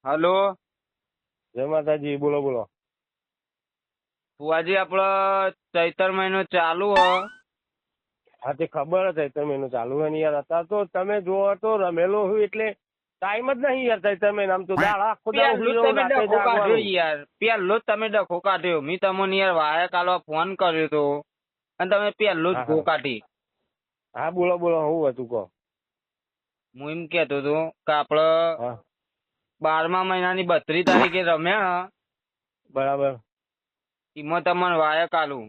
Hello, જય માતાજી. બોલો બોલો. ફુવાજી આપડે ચૈતર મહિનો ચાલુ હ. હા તે ખબર જ ચૈતર મહિનો ચાલુ હોય ને યાર. અત્યારે તો તમે જોવો તો રમેલો હું એટલે ટાઈમ જ નહીં યાર. ચૈતર મહિનામાં તો દાળ આખો દાળ પેલો સુઈ તમે રાતે ડખો કાઢ્યો જાગવાનું. યાર, પેલો જ તમે ડખો કાઢ્યો. મેં તમને યાર વાયા કાલવા ફોન કર્યો તો અને તમે પેલો જ હા ઘો હા કાઢી. હા બોલો બોલો. શું હતું કહો. હું એમ કેતો હતો કે આપડે હા 12મા મહિનાની 32 તારીખે રમ્યા. બરાબર. એમાં તમને વાયા કાલું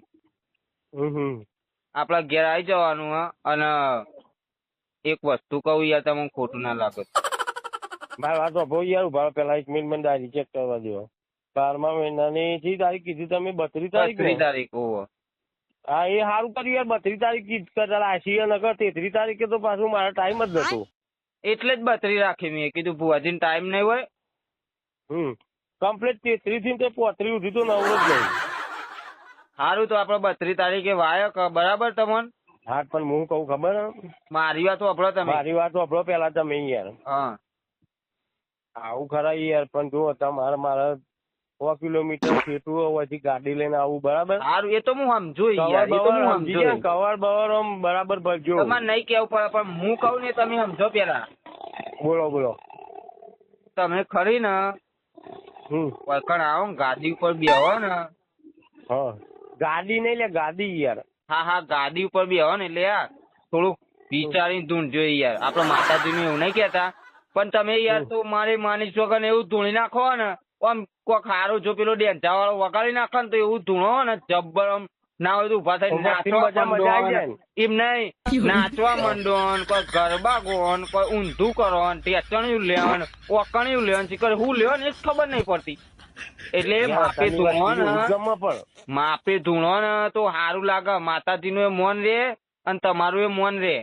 હમ. આપડા ઘેર આવી જવાનું હ. અને એક વસ્તુ કહું યાર, તમને ખોટું ના લાગે. મારી વાત તો ભાઈ યાર ઉભા પેલા 1 મિનિટ મને ડાયરી ચેક કરવા દો. 12મા મહિનાની જી તારીખ કીધી તમે? 32 તારીખ ને? 32 તારીખ ઓહો. હા એ સારું કર્યું યાર. 32 તારીખ કરતા રાશિ નગર 33 તારીખે તો પાછું મારા ટાઈમ જ નતો. એટલે જ 32 રાખી. મેં કીધું ભુવાજીને ટાઈમ નહીં હોય. કમ્પ્લીટ 33 થી તો 35 સુધી તો નવરો જ નહીં. સારું, તો આપડે 32 તારીખે વાયક બરાબર તમને. હા પણ હું કહું ખબર હે? મારી વાત સાંભળો તમે. મારી વાત સાંભળો પેલા તમે યાર. હા, આવું ખરા યાર. પણ જો મારે 100 કિલોમીટર થેતું હોવાથી ગાડી લઈને આવું બરાબર. સારું, એ તો હું સમજુ યાર, કવર એ તો બવર હું સમજી સમજુ. ગયા? કવર બવર આમ બરાબર ભરજો. તમારે નહીં કેવું પડે, પણ હું કહું ને તમે સમજો. પેલા બોલો બોલો. તમે ખરી ને વળકણ આવો ને ગાડી ઉપર બેહો ને. હા ગાડી નહીં લે, ગાડી યાર. હા, ગાડી ઉપર બેહો ને એટલે યાર થોડુંક વિચારીને ધૂંઢજો યાર. આપડે માતાજીને એવું નહીં કેતા, પણ તમે યાર તો મારી માની છો ને એવું ધૂણી નાખો ને. આમ કોક હારું જો પેલો ડેન્ચા વાળો વગાડી નાખે ને તો એવું ધૂણો ને જબ્બર. આમ ના હોય તો ઉભા થઈને નાચવા મજા આવી જાય માંડો. ને. એમ નહીં, નાચવા માંડો, કોઈ ગરબા ગો, કોઈ ઊંધું કરો, ટેચણિયું લેવન, ઓકણિયું લેવન, શીખર હું લેવન એ જ ખબર નહીં પડતી. એટલે માપે ધૂણો ને, પણ માપે ધૂણો ને તો સારું લાગે. માતાજીનું એ મોન રે અને તમારું એ મોન રે.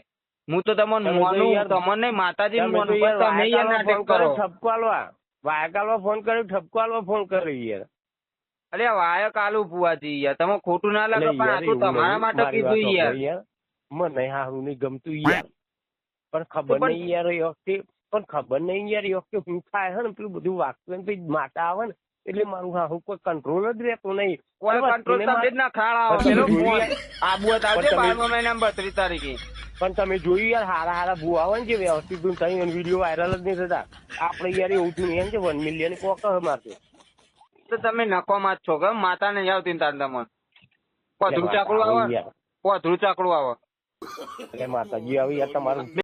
હું તો તમને મોનું, તમને નહીં માતાજી મોન. તમે યાર નાટક કરો. ઠપકો આલવા વાયકાલવા ફોન કર્યો, ઠપકો આલવા ફોન કર્યો યાર. અરે વાયક આલુ ભુવાજી યાર, તમે ખોટું ના લાગે, પણ આ તો તમારા માટે કીધું યાર. મને હારું નહીં ગમતું યાર. પણ ખબર નહીં યાર એ વખતે, પણ ખબર નહીં યાર એ વખતે હું થાય હે ને પેલું બધું વાગતું ને પછી માતા આવે ને એટલે મારું હારું કોઈ કંટ્રોલ જ રહેતો નહીં. કોઈ કંટ્રોલ તમે જ ના ખાડા પેલો આબુ હતા 12મા મહિનામાં 32 તારીખે. પણ તમે જોયું યાર હારા હારા ભૂ આવે ને જે વ્યવસ્થિત થઈ વિડીયો વાયરલ જ નહીં થતા. આપડે યાર એવું થયું એમ છે 1 મિલિયન કોક મારશે. તો તમે નખવામાં જ છો કે માતા નહીં આવતી ને તાર તમને પોધરું ચાકડું આવે, પોધરું ચાકડું આવે. એટલે માતાજી આવી યાર તમારું